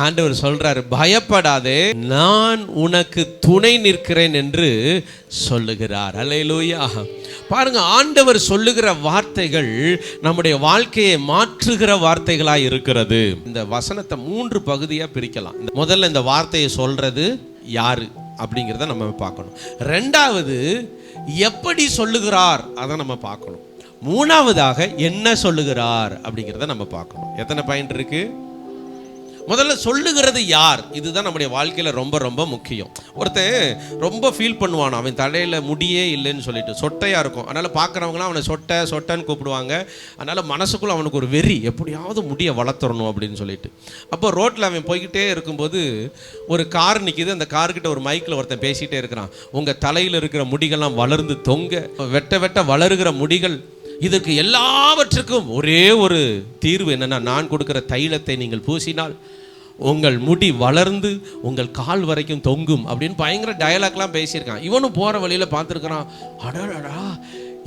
ஆண்டவர் சொல்றாரு, பயப்படாதே, நான் உனக்கு துணை நிற்கிறேன் என்று சொல்லுகிறார். அல்லேலூயா. பாருங்க, ஆண்டவர் சொல்லுகிற வார்த்தைகள் நம்முடைய வாழ்க்கையை மாற்றுகிற வார்த்தைகளாய் இருக்கிறது. இந்த வசனத்தை 3 பகுதியா பிரிக்கலாம். முதல்ல இந்த வார்த்தையை சொல்றது யாரு அப்படிங்கிறத நம்ம பார்க்கணும். 2வது எப்படி சொல்லுகிறார் அதை நம்ம பார்க்கணும். 3வதாக என்ன சொல்லுகிறார் அப்படிங்கிறத நம்ம பார்க்கணும். எத்தனை பாயிண்ட் இருக்கு? முதல்ல சொல்லுகிறது யார், இதுதான் நம்முடைய வாழ்க்கையில் ரொம்ப ரொம்ப முக்கியம். ஒருத்தன் ரொம்ப ஃபீல் பண்ணுவான், அவன் தலையில் முடியே இல்லைன்னு சொல்லிட்டு, சொட்டையாக இருக்கும். அதனால் பார்க்குறவங்களாம் அவனை சொட்டைன்னு கூப்பிடுவாங்க. அதனால் மனசுக்குள்ளே அவனுக்கு ஒரு வெறி, எப்படியாவது முடியை வளர்த்துறணும் அப்படின்னு சொல்லிட்டு. அப்போ ரோட்டில் அவன் போய்கிட்டே இருக்கும்போது ஒரு கார் நிற்கிது. அந்த கார்கிட்ட ஒரு மைக்கில் ஒருத்தன் பேசிகிட்டே இருக்கிறான், உங்கள் தலையில் இருக்கிற முடிகள்லாம் வளர்ந்து தொங்க, வெட்ட வளருகிற முடிகள், இதற்கு எல்லாவற்றுக்கும் ஒரே ஒரு தீர்வு என்னன்னா, நான் கொடுக்கிற தைலத்தை நீங்கள் பூசினால் உங்கள் முடி வளர்ந்து உங்கள் கால் வரைக்கும் தொங்கும் அப்படின்னு பயங்கர டயலாக்லாம் பேசியிருக்கான். இவனும் போகிற வழியில் பார்த்துருக்கிறான், அடாடா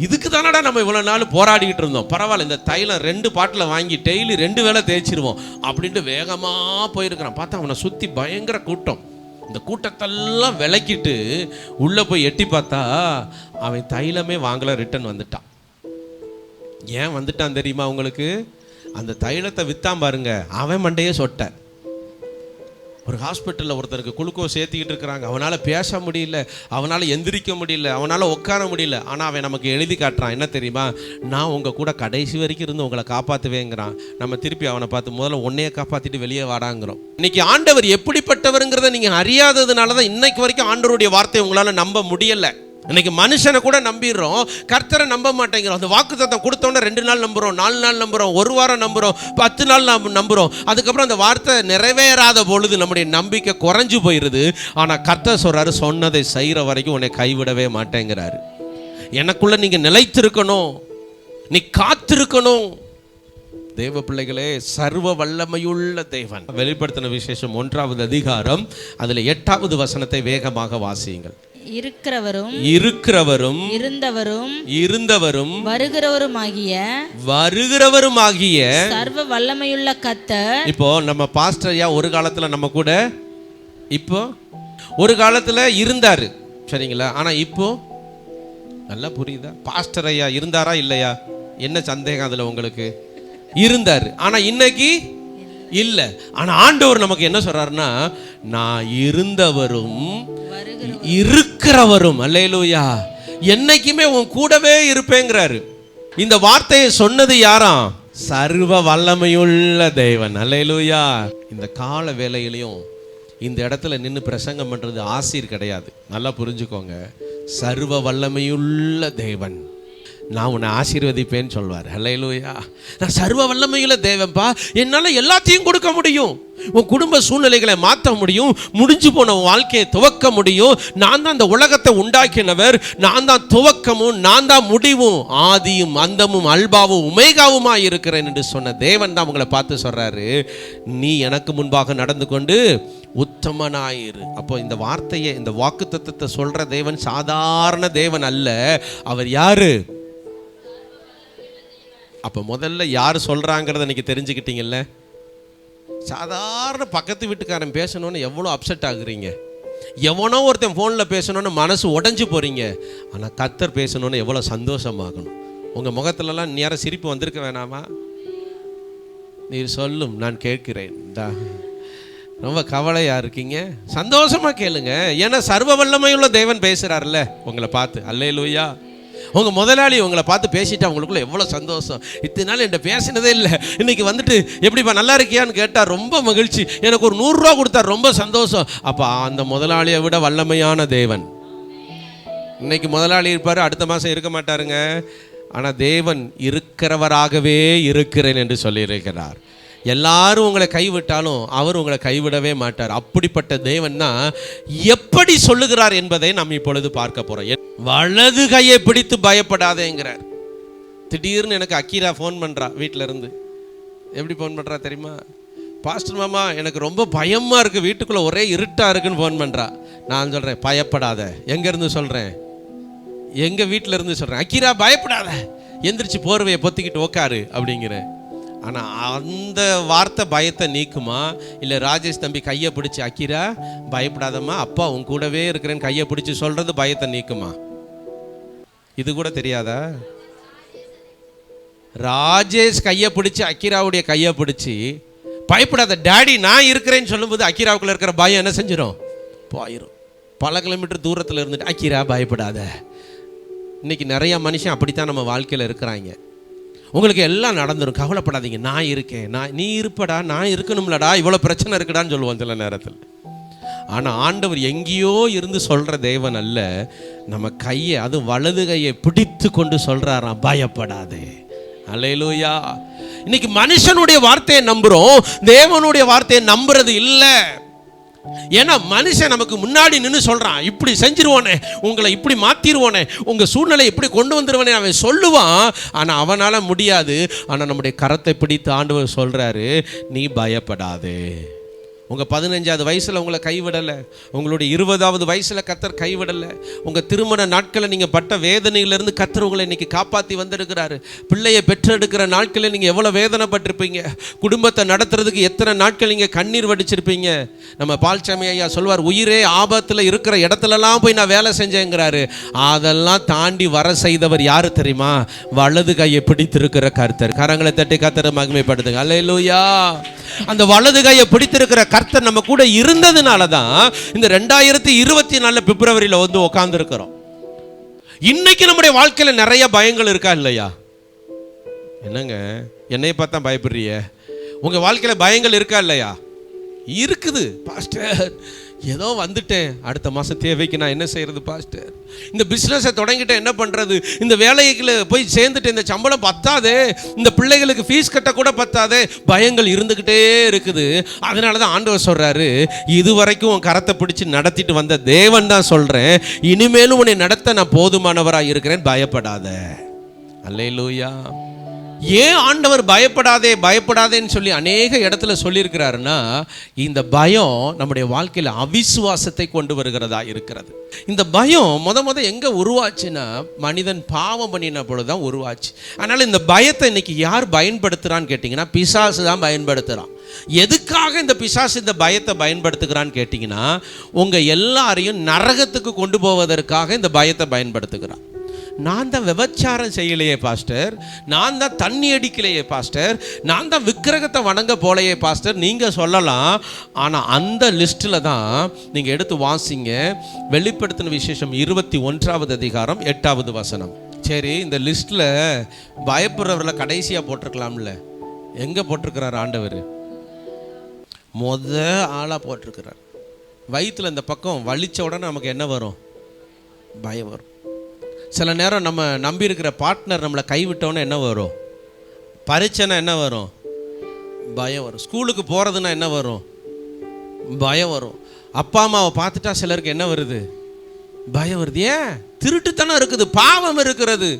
இதுக்கு தானடா நம்ம இவ்வளோ நாள் போராடிக்கிட்டு இருந்தோம், பரவாயில்ல இந்த தைலம் 2 பாட்டில் வாங்கி டெய்லி 2 வேளை தேய்ச்சிருவோம் அப்படின்ட்டு வேகமாக போயிருக்கிறான். பார்த்தா அவனை சுற்றி பயங்கர கூட்டம். இந்த கூட்டத்தெல்லாம் விளக்கிட்டு உள்ளே போய் எட்டி பார்த்தா அவன் தைலமே வாங்கலை, ரிட்டன் வந்துட்டான். ஏன் வந்துட்டான் தெரியுமா உங்களுக்கு? அந்த தைலத்தை விற்றான் பாருங்க, அவன் மண்டையே சொட்ட. ஒரு ஹாஸ்பிட்டலில் ஒருத்தருக்கு குளுக்கோஸ் ஏற்றிக்கிட்டு இருக்கிறாங்க, அவனால் பேச முடியல, அவனால் எந்திரிக்க முடியல, அவனால் உட்கார முடியல. ஆனால் அவன் நமக்கு எழுதி காட்டுறான், என்ன தெரியுமா, நான் உங்கள் கூட கடைசி வரைக்கும் இருந்து உங்களை காப்பாற்றுவேங்கிறான். நம்ம திருப்பி அவனை பார்த்து முதல்ல உன்னையே காப்பாற்றிட்டு வெளியே வாடாங்கிறோம். இன்னைக்கு ஆண்டவர் எப்படிப்பட்டவருங்கிறத நீங்கள் அறியாததுனால தான் இன்னைக்கு வரைக்கும் ஆண்டவருடைய வார்த்தையை உங்களால் நம்ப முடியலை. இன்னைக்கு மனுஷனை கூட நம்பிடுறோம், கர்த்தரை நம்ப மாட்டேங்கிறோம். அந்த வாக்குத்தத்தம் கொடுத்தோன்னே 2 நாள் நம்புகிறோம், 4 நாள் நம்புகிறோம், 1 வாரம் நம்புகிறோம், 10 நாள் நம்புகிறோம். அதுக்கப்புறம் அந்த வார்த்தை நிறைவேறாத பொழுது நம்முடைய நம்பிக்கை குறைஞ்சு போயிடுது. ஆனால் கர்த்தர் சொல்கிறாரு, சொன்னதை செய்கிற வரைக்கும் உன்னை கைவிடவே மாட்டேங்கிறாரு. எனக்குள்ள நீங்கள் நிலைத்திருக்கணும், நீ காத்திருக்கணும். தேவ பிள்ளைகளே, சர்வ வல்லமையுள்ள தேவன். வெளிப்படுத்தின விசேஷம் 1வது அதிகாரம் அதில் 8வது வசனத்தை வேகமாக வாசியுங்கள். இருக்கிறவரும் இருந்தவரும் வருகிறவருமாகிய சர்வ வல்லமையுள்ள கர்த்தர். இப்போ நம்ம பாஸ்டர் ஐயா ஒரு காலத்துல நம்ம கூட, இப்போ ஒரு காலத்துல இருந்தாரு, சரிங்களா? ஆனா இப்போ நல்லா புரியுதா? பாஸ்டர் ஐயா இருந்தாரா இல்லையா? என்ன சந்தேகம் அதுல உங்களுக்கு? இருந்தாரு, ஆனா இன்னைக்கு இல்ல. ஆனா ஆண்டவர் நமக்கு என்ன சொல்றாருன்னா, நான் இருந்தவரும் இருக்கிறவரும், அல்லேலூயா, என்னைக்குமே உன் கூடவே இருப்பேங்கிறாரு. இந்த வார்த்தையை சொன்னது யாராம்? சர்வ வல்லமையுள்ள தேவன். அல்லேலூயா. இந்த கால வேளையிலையும் இந்த இடத்துல நின்று பிரசங்கம் பண்றது ஆசீர் கிடையாது, நல்லா புரிஞ்சுக்கோங்க. சர்வ வல்லமையுள்ள தேவன் நான் உன்னை ஆசீர்வதிப்பேன்னு சொல்வார். அல்லேலூயா. நான் சர்வ வல்லமையுள்ள தேவன்பா, என்னால் எல்லாத்தையும் கொடுக்க முடியும், உன் குடும்ப சூழ்நிலைகளை மாற்ற முடியும், முடிஞ்சு போன வாழ்க்கையை துவக்க முடியும். நான் தான் இந்த உலகத்தை உண்டாக்கினவர், நான் தான் துவக்கமும் நான் தான் முடிவும், ஆதியும் அந்தமும் அல்பாவும் உமேகாவுமா இருக்கிறேன் என்று சொன்ன தேவன் தான் உங்களை பார்த்து சொல்றாரு, நீ எனக்கு முன்பாக நடந்து கொண்டு உத்தமனாயிரு. அப்போ இந்த வார்த்தையை, இந்த வாக்குத்தத்தத்தை சொல்ற தேவன் சாதாரண தேவன் அல்ல. அவர் யாரு? அப்போ முதல்ல யார் சொல்றாங்கிறத இன்னைக்கு தெரிஞ்சுக்கிட்டீங்கல்ல. சாதாரண பக்கத்து வீட்டுக்காரன் பேசணும்னு எவ்வளோ அப்செட் ஆகுறீங்க, எவனோ ஒருத்தன் ஃபோனில் பேசணும்னு மனசு உடஞ்சி போறீங்க. ஆனால் கர்த்தர் பேசணும்னு எவ்வளோ சந்தோஷமாகணும். உங்கள் முகத்துலலாம் நேரம் சிரிப்பு வந்திருக்க வேணாமா? நீர் சொல்லும், நான் கேட்கிறேன். ரொம்ப கவலையாக இருக்கீங்க, சந்தோஷமாக கேளுங்க. ஏன்னா சர்வ வல்லமையுள்ள தேவன் பேசுகிறார்ல உங்களை பார்த்து. அல்லேலூயா. உங்கள் முதலாளி உங்களை பார்த்து பேசிட்டா உங்களுக்குள்ள எவ்வளோ சந்தோஷம். இத்தனை நாள் என்கிட்ட பேசினதே இல்லை, இன்னைக்கு வந்துட்டு எப்படிப்பா நல்லா இருக்கியான்னு கேட்டால் ரொம்ப மகிழ்ச்சி, எனக்கு ஒரு 100 ரூபா கொடுத்தா ரொம்ப சந்தோஷம். அப்போ அந்த முதலாளியை விட வல்லமையான தேவன். இன்னைக்கு முதலாளி இருப்பார், அடுத்த மாதம் இருக்க மாட்டாருங்க. ஆனால் தேவன் இருக்கிறவராகவே இருக்கிறேன் என்று சொல்லியிருக்கிறார். எல்லாரும் உங்களை கைவிட்டாலும் அவர் உங்களை கைவிடவே மாட்டார். அப்படிப்பட்ட தேவன் தான் எப்படி சொல்லுகிறார் என்பதை நாம் இப்பொழுது பார்க்க போறோம். வலது கையை பிடித்து பயப்படாதேங்கிறார். திடீர்னு எனக்கு அக்கீரா ஃபோன் பண்ணுறா வீட்டில் இருந்து. எப்படி ஃபோன் பண்ணுறா தெரியுமா? பாஸ்டர் மாமா எனக்கு ரொம்ப பயமாக இருக்குது, வீட்டுக்குள்ளே ஒரே இருட்டாக இருக்குன்னு ஃபோன் பண்ணுறா. நான் சொல்கிறேன், பயப்படாத. எங்கேருந்து சொல்கிறேன்? எங்கள் வீட்டில் இருந்து சொல்கிறேன். அக்கீரா பயப்படாத, எந்திரிச்சு போர்வையை பொத்திக்கிட்டு உக்காரு அப்படிங்கிறேன். ஆனால் அந்த வார்த்தை பயத்தை நீக்குமா? இல்லை ராஜேஷ் தம்பி கையை பிடிச்சி அக்கிரா பயப்படாதம்மா அப்பா உன் கூடவே இருக்கிறேன்னு கையை பிடிச்சி சொல்கிறது பயத்தை நீக்குமா? இது கூட தெரியாதா? ராஜேஷ் கையை பிடிச்சி அக்கிராவுடைய கையை பிடிச்சி பயப்படாத டாடி நான் இருக்கிறேன்னு சொல்லும்போது அக்கிராவுக்குள்ள இருக்கிற பயம் என்ன செஞ்சிடும்? போயிடும். பல கிலோமீட்டர் தூரத்தில் இருந்துட்டு அக்கிரா பயப்படாத. இன்னைக்கு நிறைய மனுஷன் அப்படித்தான் நம்ம வாழ்க்கையில் இருக்கிறாங்க. உங்களுக்கு எல்லாம் நடந்துடும், கவலைப்படாதீங்க, நான் இருக்கேன், நீ இருப்படா, நான் இருக்கணும்லடா, இவ்வளோ பிரச்சனை இருக்குடான்னு சொல்லுவோம் சில நேரத்தில். ஆனால் ஆண்டவர் எங்கேயோ இருந்து சொல்கிற தேவன் அல்ல, நம்ம கையை, அது வலது கையை பிடித்து கொண்டு சொல்கிறாராம், பயப்படாதே. அல்லேலூயா. இன்னைக்கு மனுஷனுடைய வார்த்தையை நம்புகிறோம், தேவனுடைய வார்த்தையை நம்புறது இல்லை. ஏன்னா மனுஷன் நமக்கு முன்னாடி நின்று சொல்றான், இப்படி செஞ்சிருவானே, உங்களை இப்படி மாத்திருவானே, உங்க சூழ்நிலை இப்படி கொண்டு வந்துருவானே அவன் சொல்லுவான். ஆனா அவனால முடியாது. ஆனா நம்முடைய கரத்தை பிடித்து ஆண்டவர் சொல்றாரு, நீ பயப்படாதே. உங்கள் 15வது வயசில் உங்களை கைவிடலை, உங்களுடைய 20வது வயசில் கர்த்தர் கைவிடலை. உங்கள் திருமண நாட்களில் நீங்கள் பட்ட வேதனையிலிருந்து கர்த்தர் உங்களை இன்றைக்கி காப்பாற்றி வந்திருக்கிறாரு. பிள்ளையை பெற்றெடுக்கிற நாட்களில் நீங்கள் எவ்வளோ வேதனைப்பட்டிருப்பீங்க, குடும்பத்தை நடத்துறதுக்கு எத்தனை நாட்கள் நீங்கள் கண்ணீர் வடிச்சிருப்பீங்க. நம்ம பால்சாமி ஐயா சொல்வார், உயிரே ஆபத்தில் இருக்கிற இடத்துலலாம் போய் நான் வேலை செஞ்சேங்கிறாரு. அதெல்லாம் தாண்டி வர செய்தவர் யார் தெரியுமா? வலது கையை பிடித்திருக்கிற கர்த்தர். கரங்களை தட்டி கர்த்தரை மகிமைப்படுத்துங்க. அல்லேலூயா. அந்த வலது கையை பிடித்திருக்கிற கர்த்தர் நம்ம கூட இருந்ததுனால தான் இந்த 2024 பிப்ரவரியில் வந்து உட்கார்ந்து இருக்கிறோம். இன்னைக்கு நம்முடைய வாழ்க்கையில் நிறைய பயங்கள் இருக்கா இல்லையா? என்னங்க என்னைய பார்த்தா பயப்படுறிய? உங்க வாழ்க்கையில் பயங்கள் இருக்கா இல்லையா? இருக்குது பாஸ்டர். ஏதோ வந்துட்டேன், அடுத்த மாதம் தேவைக்கு நான் என்ன செய்யறது பாஸ்டர்? இந்த பிஸ்னஸை தொடங்கிட்டேன், என்ன பண்ணுறது? இந்த வேலைக்கு போய் சேர்ந்துட்டு இந்த சம்பளம் பத்தாதே, இந்த பிள்ளைகளுக்கு ஃபீஸ் கட்ட கூட பத்தாதே. பயங்கள் இருந்துக்கிட்டே இருக்குது. அதனால தான் ஆண்டவர் சொல்கிறாரு, இதுவரைக்கும் உன் கரத்தை பிடிச்சி நடத்திட்டு வந்த தேவன் தான் சொல்கிறேன், இனிமேலும் உன்னை நடத்த நான் போதுமானவராக இருக்கிறேன், பயப்படாத. அல்லேலூயா. ஏன் ஆண்டவர் பயப்படாதே பயப்படாதேன்னு சொல்லி அநேக இடத்துல சொல்லியிருக்கிறாருன்னா, இந்த பயம் நம்முடைய வாழ்க்கையில் அவிசுவாசத்தை கொண்டு வருகிறதா இருக்கிறது. இந்த பயம் முத எங்கே உருவாச்சுன்னா, மனிதன் பாவம் பண்ணின பொழுது தான் உருவாச்சு. அதனால் இந்த பயத்தை இன்னைக்கு யார் பயன்படுத்துகிறான்னு கேட்டிங்கன்னா, பிசாசு தான் பயன்படுத்துகிறான். எதுக்காக இந்த பிசாசு இந்த பயத்தை பயன்படுத்துகிறான்னு கேட்டிங்கன்னா, உங்கள் எல்லாரையும் நரகத்துக்கு கொண்டு போவதற்காக இந்த பயத்தை பயன்படுத்துகிறான். நான் தான் விபச்சாரம் செய்யலையே பாஸ்டர், நான் தான் தண்ணி அடிக்கலையே பாஸ்டர், நான் தான் விக்கிரகத்தை வணங்க போலையே பாஸ்டர் நீங்கள் சொல்லலாம். ஆனால் அந்த லிஸ்ட்டில் தான் நீங்கள் எடுத்து வாசிங்க, வெளிப்படுத்தின விசேஷம் 21வது அதிகாரம் 8வது வசனம். சரி, இந்த லிஸ்ட்டில் பயப்படுறவர்களை கடைசியாக போட்டிருக்கலாம்ல, எங்கே போட்டிருக்கிறார் ஆண்டவர்? ஆளாக போட்டிருக்கிறார். வயிற்றில் இந்த பக்கம் வலிச்ச உடனே நமக்கு என்ன வரும்? பயம் வரும். சில நேரம் நம்ம நம்பி இருக்கிற பார்ட்னர் நம்மளை கைவிட்டோன்னே என்ன வரும்? பரீட்சைனா என்ன வரும்? பயம் வரும். ஸ்கூலுக்கு போகிறதுனா என்ன வரும்? பயம் வரும். அப்பா அம்மாவை பார்த்துட்டா சிலருக்கு என்ன வருது? பயம் வருது. ஏன்? திருட்டுத்தனம் இருக்குது, பாவம் இருக்கிறது.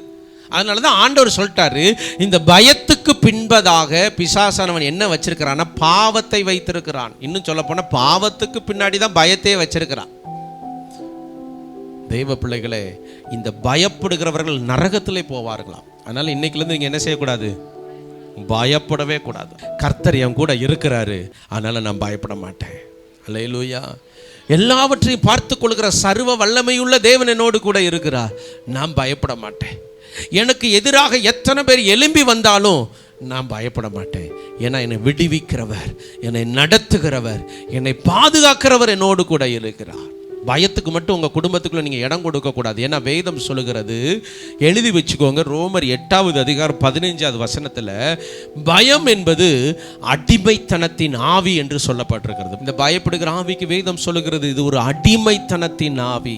அதனால தான் ஆண்டவர் சொல்லிட்டாரு, இந்த பயத்துக்கு பின்பதாக பிசாசானவன் என்ன வச்சிருக்கிறான்னா, பாவத்தை வைத்திருக்கிறான். இன்னும் சொல்ல போனால் பாவத்துக்கு பின்னாடி தான் பயத்தையே வச்சிருக்கிறான். தெய்வ பிள்ளைகளே, இந்த பயப்படுகிறவர்கள் நரகத்திலே போவார்களாம். அதனால இன்னைக்குலேருந்து நீங்கள் என்ன செய்யக்கூடாது? பயப்படவே கூடாது. கர்த்தர் என் கூட இருக்கிறாரு, அதனால நான் பயப்பட மாட்டேன். அல்லேலூயா. எல்லாவற்றையும் பார்த்து கொள்கிற சர்வ வல்லமையுள்ள தேவன் என்னோடு கூட இருக்கிறார், நான் பயப்பட மாட்டேன். எனக்கு எதிராக எத்தனை பேர் எழும்பி வந்தாலும் நான் பயப்பட மாட்டேன். ஏன்னா என்னை விடுவிக்கிறவர், என்னை நடத்துகிறவர், என்னை பாதுகாக்கிறவர் என்னோடு கூட இருக்கிறார். பயத்துக்கு மட்டும் உங்கள் குடும்பத்துக்குள்ளே நீங்கள் இடம் கொடுக்கக்கூடாது. ஏன்னா வேதம் சொல்லுகிறது, எழுதி வச்சுக்கோங்க, ரோமர் 8வது அதிகாரம் 15வது வசனத்தில் பயம் என்பது அடிமைத்தனத்தின் ஆவி என்று சொல்லப்பட்டிருக்கிறது. இந்த பயப்படுகிற ஆவிக்கு வேதம் சொல்லுகிறது, இது ஒரு அடிமைத்தனத்தின் ஆவி.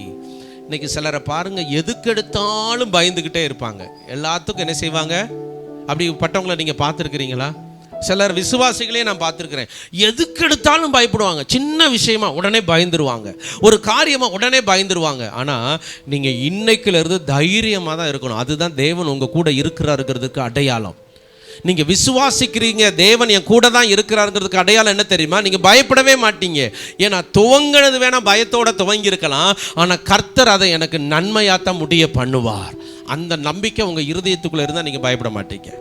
இன்னைக்கு சிலரை பாருங்க, எதுக்கு எடுத்தாலும் பயந்துக்கிட்டே இருப்பாங்க. எல்லாத்துக்கும் என்ன செய்வாங்க? அப்படி பட்டவங்களை நீங்கள் பார்த்துருக்கிறீங்களா? சிலர் விசுவாசிகளே நான் பார்த்துருக்கிறேன், எதுக்கு எடுத்தாலும் பயப்படுவாங்க. சின்ன விஷயமா உடனே பயந்துருவாங்க, ஒரு காரியமா உடனே பயந்துருவாங்க. ஆனால் நீங்கள் இன்னைக்குலேருந்து தைரியமாக தான் இருக்கணும். அதுதான் தேவன் உங்கள் கூட இருக்கிறாருங்கிறதுக்கு அடையாளம். நீங்கள் விசுவாசிக்கிறீங்க, தேவன் என் கூட தான் இருக்கிறாருங்கிறதுக்கு அடையாளம் என்ன தெரியுமா? நீங்கள் பயப்படவே மாட்டீங்க. ஏன்னா துவங்கினது வேணால் பயத்தோட துவங்கி இருக்கலாம், ஆனால் கர்த்தர் அதை எனக்கு நன்மையாத்தான் முடிய பண்ணுவார். அந்த நம்பிக்கை உங்கள் இருதயத்துக்குள்ளே இருந்தால் நீங்கள் பயப்பட மாட்டீங்க.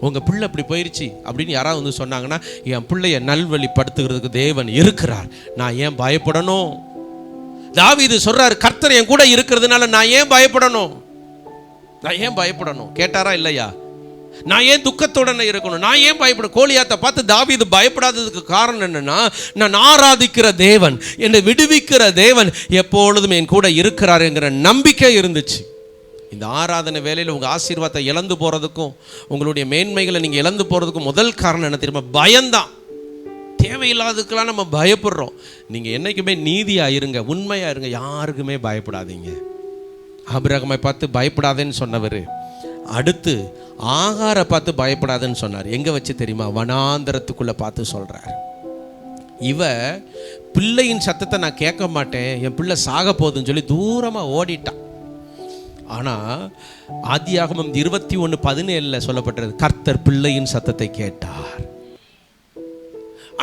உங்கள் பிள்ளை இப்படி போயிடுச்சு அப்படின்னு யாராவது வந்து சொன்னாங்கன்னா, என் பிள்ளைய நல்வழிப்படுத்துகிறதுக்கு தேவன் இருக்கிறார், நான் ஏன் பயப்படணும்? தாவீது சொல்றாரு, கர்த்தர் என் கூட இருக்கிறதுனால நான் ஏன் பயப்படணும்? நான் ஏன் பயப்படணும்? கேட்டாரா இல்லையா? நான் ஏன் துக்கத்துடனே இருக்கணும்? நான் ஏன் பயப்படணும்? கோலியாத்தை பார்த்து தாவீது பயப்படாததுக்கு காரணம் என்னன்னா, நான் ஆராதிக்கிற தேவன், என்னை விடுவிக்கிற தேவன் எப்பொழுதும் என் கூட இருக்கிறாருங்கிற நம்பிக்கை இருந்துச்சு. இந்த ஆராதனை வேலையில் உங்கள் ஆசீர்வாதத்தை இழந்து போகிறதுக்கும் உங்களுடைய மேன்மைகளை நீங்கள் இழந்து போகிறதுக்கும் முதல் காரணம் என்ன தெரியுமா? பயம்தான். தேவையில்லாததுக்கெல்லாம் நம்ம பயப்படுறோம். நீங்கள் என்றைக்குமே நீதியாக இருங்க, உண்மையாக இருங்க, யாருக்குமே பயப்படாதீங்க. ஆபிரகாமை பார்த்து பயப்படாதேன்னு சொன்னவர் அடுத்து ஆகாரை பார்த்து பயப்படாதேன்னு சொன்னார். எங்கே வச்சு தெரியுமா? வனாந்தரத்துக்குள்ளே பார்த்து சொல்கிறார். இவ பிள்ளையின் சத்தத்தை நான் கேட்க மாட்டேன், என் பிள்ளை சாக போகுதுன்னு சொல்லி தூரமாக ஓடிட்டான். ஆனால் ஆதியாகமம் 21:17 சொல்லப்பட்டது, கர்த்தர் பிள்ளையின் சத்தத்தை கேட்டார்.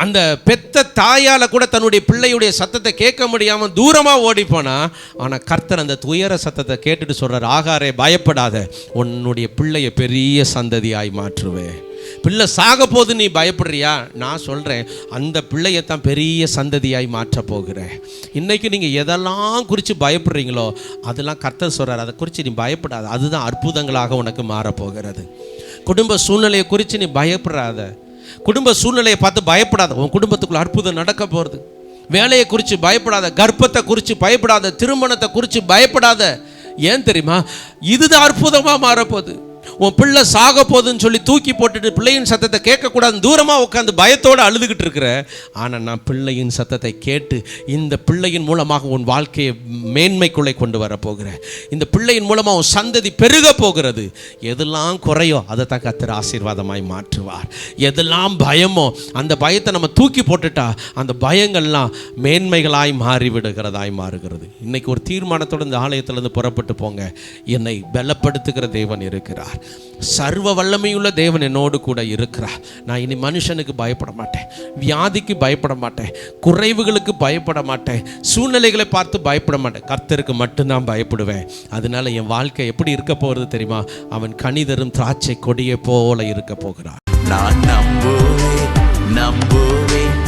அந்த பெத்த தாயால கூட தன்னுடைய பிள்ளையுடைய சத்தத்தை கேட்க முடியாம தூரமா ஓடி போனா, ஆனா கர்த்தர் அந்த துயர சத்தத்தை கேட்டுட்டு சொல்றார், ஆகாரே பயப்படாத, உன்னுடைய பிள்ளைய பெரிய சந்ததியாய் மாற்றுவேன். பிள்ளை சாக போது நீ பயப்படுறியா? நான் சொல்றேன், அந்த பிள்ளையத்தான் பெரிய சந்ததியாய் மாற்ற போகிறேன். இன்னைக்கு நீங்க எதெல்லாம் குறித்து பயப்படுறீங்களோ அதெல்லாம் கர்த்தர் சொல்றார், அதை குறித்து நீ பயப்படாத, அதுதான் அற்புதங்களாக உனக்கு மாறப்போகிறது. குடும்ப சூழ்நிலையை குறித்து நீ பயப்படாத, குடும்ப சூழ்நிலையை பார்த்து பயப்படாத, உன் குடும்பத்துக்குள்ள அற்புதம் நடக்க போகிறது. வேலையை குறித்து பயப்படாத, கர்ப்பத்தை குறித்து பயப்படாத, திருமணத்தை குறித்து பயப்படாத. ஏன் தெரியுமா? இதுதான் அற்புதமாக மாறப்போகுது. உன் பிள்ளை சாக போகுதுன்னு சொல்லி தூக்கி போட்டுட்டு பிள்ளையின் சத்தத்தை கேட்கக்கூடாதுன்னு தூரமாக உட்காந்து பயத்தோடு அழுதுகிட்டு இருக்கிற, ஆனால் நான் பிள்ளையின் சத்தத்தை கேட்டு இந்த பிள்ளையின் மூலமாக உன் வாழ்க்கையை மேன்மைக்குள்ளே கொண்டு வரப்போகிறேன். இந்த பிள்ளையின் மூலமாக உன் சந்ததி பெருக போகிறது. எதெல்லாம் குறையோ அதை தான் கர்த்தர் ஆசீர்வாதமாய் மாற்றுவார். எதெல்லாம் பயமோ அந்த பயத்தை நம்ம தூக்கி போட்டுட்டா அந்த பயங்கள்லாம் மேன்மைகளாய் மாறிவிடுகிறதாய் மாறுகிறது. இன்னைக்கு ஒரு தீர்மானத்தோடு இந்த ஆலயத்திலிருந்து புறப்பட்டு போங்க. என்னை பலப்படுத்துகிற தேவன் இருக்கிறார், சர்வ வல்லமையுள்ள தேவன் என்னோடு கூட இருக்கிறார். நான் இனி மனுஷனுக்கு பயப்பட மாட்டேன், வியாதிக்கு பயப்பட மாட்டேன், குறைவுகளுக்கு பயப்பட மாட்டேன், சூழ்நிலைகளை பார்த்து பயப்பட மாட்டேன், கர்த்தருக்கு மட்டும்தான் பயப்படுவேன். அதனால என் வாழ்க்கை எப்படி இருக்க போகிறது தெரியுமா? அவன் கனிதரும் திராட்சை கொடியை போல இருக்க போகிறார். நான் நம்புவேன்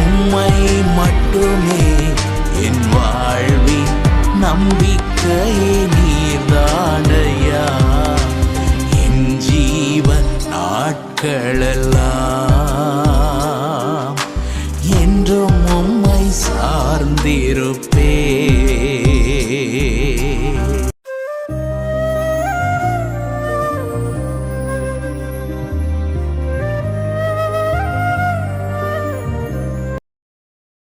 உம்மை மட்டுமே, என் வாழ்வின் நம்பிக்கையே நீர்தானையா. நாட்களெல்லாம் என்றும் உம்மை சார்ந்திருப்பேன்.